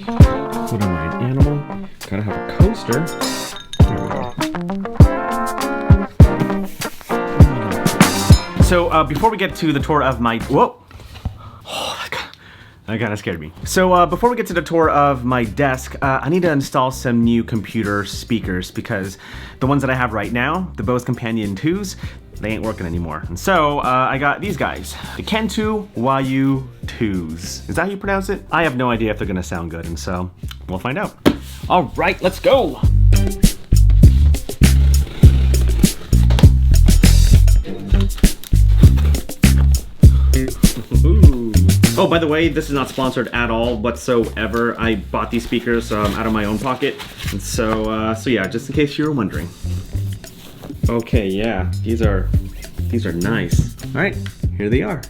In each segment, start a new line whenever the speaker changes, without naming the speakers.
Put on my animal. Gotta have a coaster. There we go. So before we get to the tour of my that kind of scared me. So before we get to the tour of my desk, I need to install some new computer speakers because the ones that I have right now, the Bose Companion 2s, they ain't working anymore. And so I got these guys, the Kentu YU2s. Is that how you pronounce it? I have no idea if they're gonna sound good, and so we'll find out. All right, let's go. Oh, by the way, this is not sponsored at all whatsoever. I bought these speakers out of my own pocket, and so yeah, just in case you were wondering. Okay, yeah, these are nice. All right, here they are.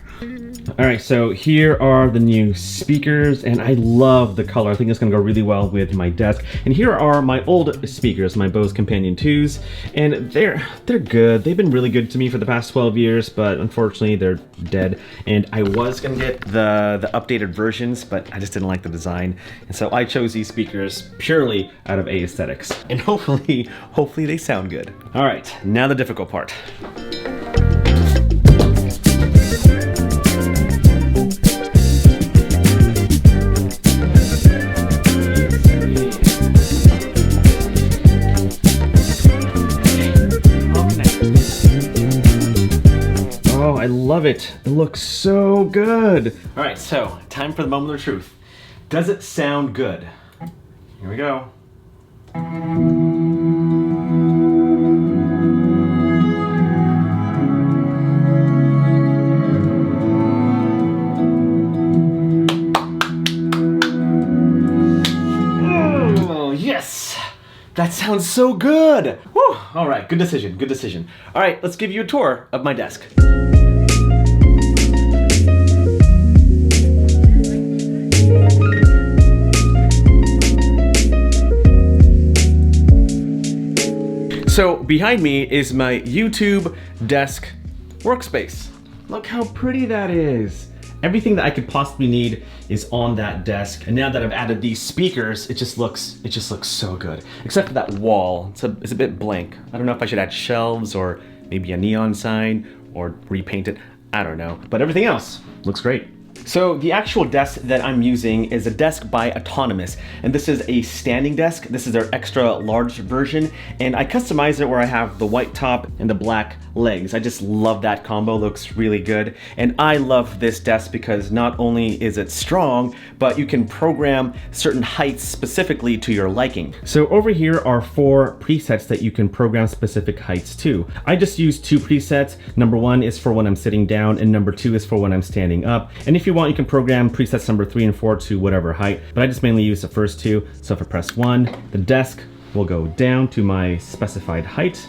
All right, so here are the new speakers, and I love the color. I think it's gonna go really well with my desk. And here are my old speakers, my Bose Companion 2s, and they're good. They've been really good to me for the past 12 years, but unfortunately they're dead. And I was gonna get the updated versions, but I just didn't like the design. And so I chose these speakers purely out of aesthetics. And hopefully they sound good. All right, now the difficult part. I love it. It looks so good. All right, so time for the moment of truth. Does it sound good? Here we go. Oh, yes. That sounds so good. Whew. All right, good decision, good decision. All right, let's give you a tour of my desk. So behind me is my YouTube desk workspace. Look how pretty that is. Everything that I could possibly need is on that desk. And now that I've added these speakers, it just looks so good. Except for that wall, it's a bit blank. I don't know if I should add shelves or maybe a neon sign or repaint it. I don't know, but everything else looks great. So the actual desk that I'm using is a desk by Autonomous, and this is a standing desk. This is their extra large version, and I customized it where I have the white top and the black legs. I just love that combo, looks really good. And I love this desk because not only is it strong, but you can program certain heights specifically to your liking. So over here are 4 presets that you can program specific heights to. I just use 2 presets. Number 1 is for when I'm sitting down, and number 2 is for when I'm standing up. And if you want, you can program presets number 3 and 4 to whatever height, but I just mainly use the first 2. So if I press 1, the desk will go down to my specified height.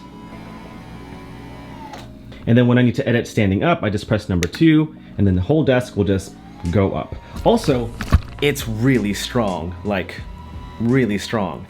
And then when I need to edit standing up, I just press number 2, and then the whole desk will just go up. Also, it's really strong, like really strong.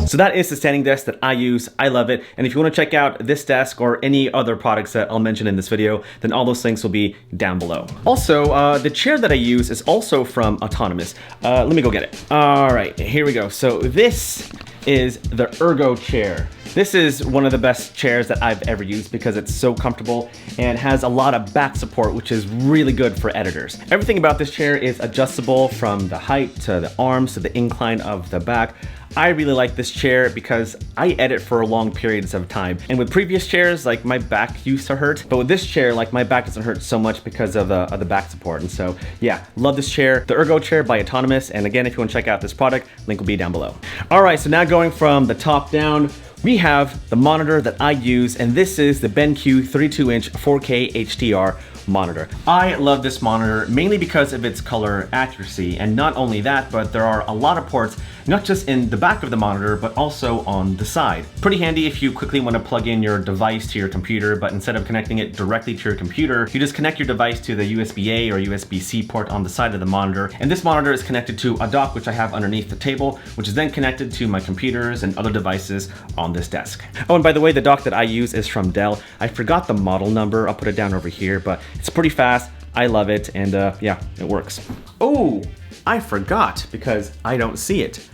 So that is the standing desk that I use. I love it. And if you want to check out this desk or any other products that I'll mention in this video, then all those links will be down below. Also, the chair that I use is also from Autonomous. Let me go get it. All right, here we go. So this is the Ergo Chair. This is one of the best chairs that I've ever used because it's so comfortable and has a lot of back support, which is really good for editors. Everything about this chair is adjustable, from the height to the arms to the incline of the back. I really like this chair because I edit for long periods of time. And with previous chairs, like, my back used to hurt, but with this chair, like, my back doesn't hurt so much because of the back support. And so yeah, love this chair, the Ergo Chair by Autonomous. And again, if you want to check out this product, link will be down below. All right, so now going from the top down, we have the monitor that I use, and this is the BenQ 32-inch 4K HDR monitor. I love this monitor mainly because of its color accuracy, and not only that, but there are a lot of ports not just in the back of the monitor, but also on the side. Pretty handy if you quickly want to plug in your device to your computer, but instead of connecting it directly to your computer, you just connect your device to the USB-A or USB-C port on the side of the monitor. And this monitor is connected to a dock which I have underneath the table, which is then connected to my computers and other devices on this desk. Oh, and by the way, the dock that I use is from Dell. I forgot the model number. I'll put it down over here, but it's pretty fast. I love it, and yeah, it works. Oh, I forgot because I don't see it.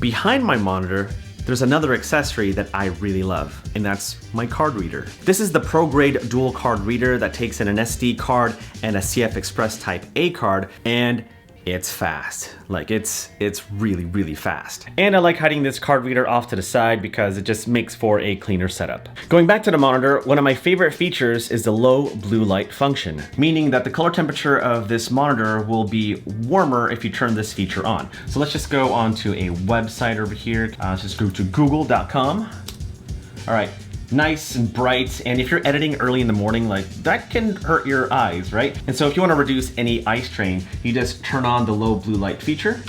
Behind my monitor, there's another accessory that I really love, and that's my card reader. This is the Pro Grade dual card reader that takes in an SD card and a CF Express Type A card, and it's fast. Like it's really, really fast. And I like hiding this card reader off to the side because it just makes for a cleaner setup. Going back to the monitor, one of my favorite features is the low blue light function, meaning that the color temperature of this monitor will be warmer if you turn this feature on. So let's just go on to a website over here. Let's just go to google.com. All right. Nice and bright, and if you're editing early in the morning, like that can hurt your eyes, right? And so if you want to reduce any eye strain, you just turn on the low blue light feature.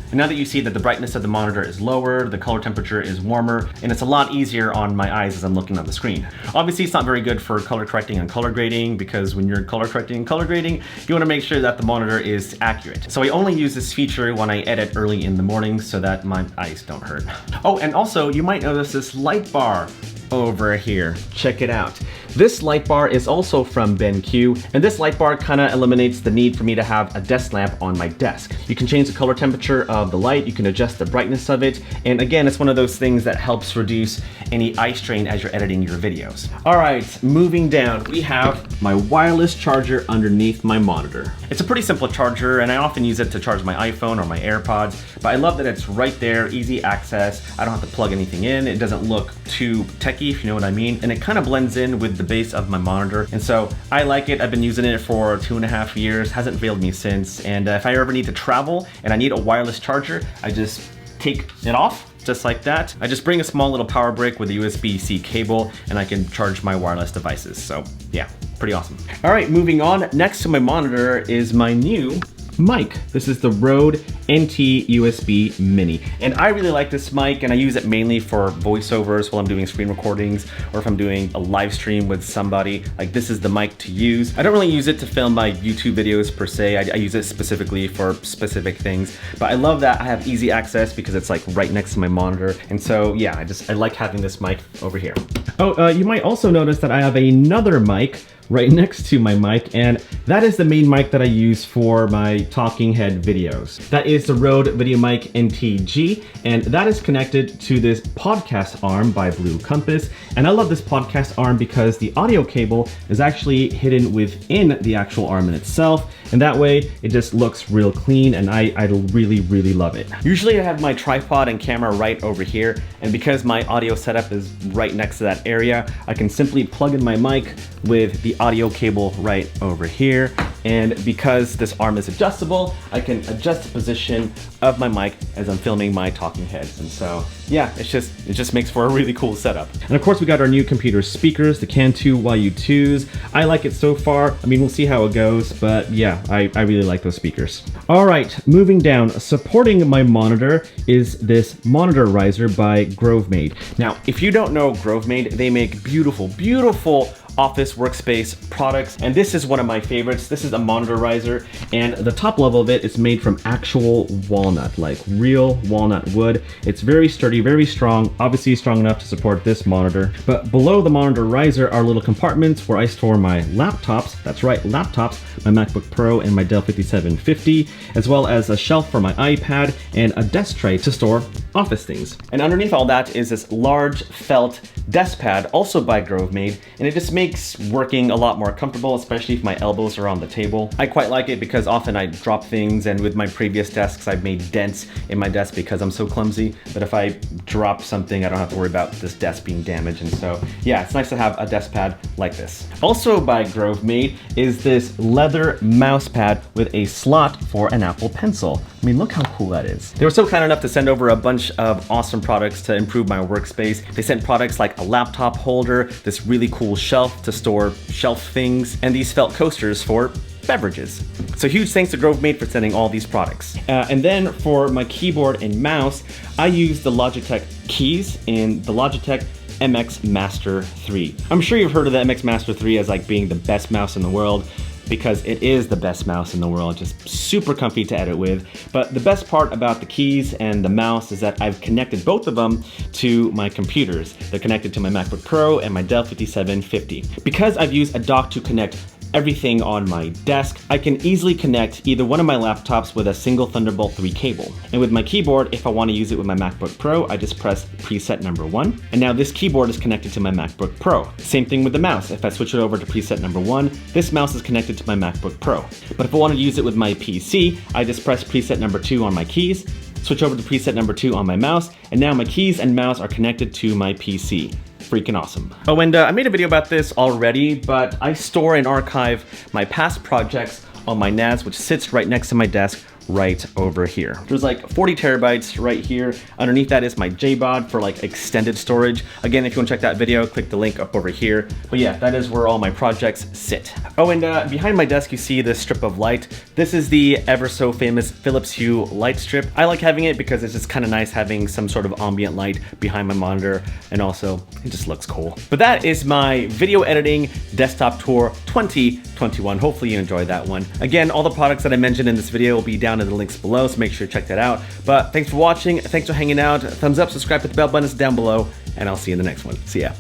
And now that you see that the brightness of the monitor is lower, the color temperature is warmer, and it's a lot easier on my eyes as I'm looking at the screen. Obviously, it's not very good for color correcting and color grading, because when you're color correcting and color grading, you want to make sure that the monitor is accurate. So I only use this feature when I edit early in the morning so that my eyes don't hurt. Oh, and also you might notice this light bar over here. Check it out. This light bar is also from BenQ, and this light bar kind of eliminates the need for me to have a desk lamp on my desk. You can change the color temperature of the light, you can adjust the brightness of it, and again, it's one of those things that helps reduce any eye strain as you're editing your videos. All right, moving down, we have my wireless charger underneath my monitor. It's a pretty simple charger, and I often use it to charge my iPhone or my AirPods, but I love that it's right there, easy access. I don't have to plug anything in. It doesn't look too techy, if you know what I mean, and it kind of blends in with the base of my monitor, and so I like it. I've been using it for 2.5 years, hasn't failed me since, and if I ever need to travel and I need a wireless charger, I just take it off, just like that. I just bring a small little power brick with a USB-C cable, and I can charge my wireless devices, so yeah, pretty awesome. All right, moving on, next to my monitor is my new mic. This is the Rode NT USB Mini, and I really like this mic, and I use it mainly for voiceovers while I'm doing screen recordings, or if I'm doing a live stream with somebody. Like, this is the mic to use. I don't really use it to film my YouTube videos per se. I use it specifically for specific things, but I love that I have easy access because it's like right next to my monitor, and so yeah, I like having this mic over here. Oh, you might also notice that I have another mic right next to my mic, and that is the main mic that I use for my talking head videos. That is the Rode VideoMic NT-G, and that is connected to this podcast arm by Blue Compass. And I love this podcast arm because the audio cable is actually hidden within the actual arm in itself, and that way it just looks real clean, and I really, really love it. Usually I have my tripod and camera right over here, and because my audio setup is right next to that area, I can simply plug in my mic with the audio cable right over here. And because this arm is adjustable, I can adjust the position of my mic as I'm filming my talking heads. And so yeah, it just makes for a really cool setup. And of course we got our new computer speakers, the Cantu YU2s. I like it so far. I mean, we'll see how it goes, but yeah, I really like those speakers. All right, moving down, supporting my monitor is this monitor riser by Grovemade. Now, if you don't know Grovemade, they make beautiful, beautiful office workspace products, and this is one of my favorites. This is a monitor riser, and the top level of it is made from actual walnut, like real walnut wood. It's very sturdy, very strong, obviously strong enough to support this monitor. But below the monitor riser are little compartments where I store my laptops, that's right, laptops, my MacBook Pro and my Dell 5750, as well as a shelf for my iPad and a desk tray to store office things. And underneath all that is this large felt desk pad, also by Grovemade, and it just makes working a lot more comfortable, especially if my elbows are on the table. I quite like it because often I drop things, and with my previous desks, I've made dents in my desk because I'm so clumsy, but if I drop something, I don't have to worry about this desk being damaged. And so yeah, it's nice to have a desk pad like this. Also by Grovemade is this leather mouse pad with a slot for an Apple Pencil. I mean, look how cool that is. They were so kind enough to send over a bunch of awesome products to improve my workspace. They sent products like a laptop holder, this really cool shelf to store shelf things, and these felt coasters for beverages. So huge thanks to Grovemade for sending all these products. And then for my keyboard and mouse, I use the Logitech keys in the Logitech MX Master 3. I'm sure you've heard of the MX Master 3 as like being the best mouse in the world, because it is the best mouse in the world, just super comfy to edit with. But the best part about the keys and the mouse is that I've connected both of them to my computers. They're connected to my MacBook Pro and my Dell 5750. Because I've used a dock to connect everything on my desk, I can easily connect either one of my laptops with a single Thunderbolt 3 cable. And with my keyboard, if I want to use it with my MacBook Pro, I just press preset number 1. And now this keyboard is connected to my MacBook Pro. Same thing with the mouse. If I switch it over to preset number 1, this mouse is connected to my MacBook Pro. But if I want to use it with my PC, I just press preset number 2 on my keys, switch over to preset number 2 on my mouse, and now my keys and mouse are connected to my PC. Freaking awesome. Oh, and I made a video about this already, but I store and archive my past projects on my NAS, which sits right next to my desk right over here. There's like 40 terabytes right here. Underneath that is my JBOD for like extended storage. Again, if you want to check that video, click the link up over here. But yeah, that is where all my projects sit. Oh, and behind my desk, you see this strip of light. This is the ever so famous Phillips Hue light strip. I like having it because it's just kind of nice having some sort of ambient light behind my monitor, and also it just looks cool. But that is my video editing desktop tour 2021. Hopefully you enjoyed that one. Again, all the products that I mentioned in this video will be down in the links below, so make sure to check that out. But thanks for watching, thanks for hanging out, thumbs up, subscribe, hit the bell buttons down below, and I'll see you in the next one. See ya.